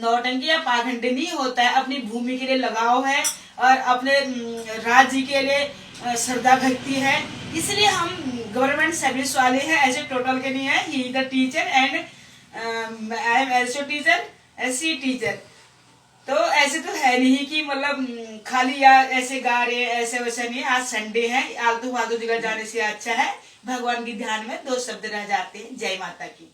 नौटंकी या पाखंडी नहीं होता है, अपनी भूमि के लिए लगाव है और अपने राज्य के लिए श्रद्धा भक्ति है। इसलिए हम गवर्नमेंट सर्विस वाले हैं, ऐसे टोटल के नहीं है। He the teacher and I am also teacher, ऐसी टीचर। तो ऐसे तो है नहीं कि मतलब खाली या ऐसे गा रहे ऐसे वैसे नहीं। आज संडे है, आलतू फालतू जगह जाने से अच्छा है भगवान के ध्यान में 2 शब्द रह जाते हैं। जय माता की।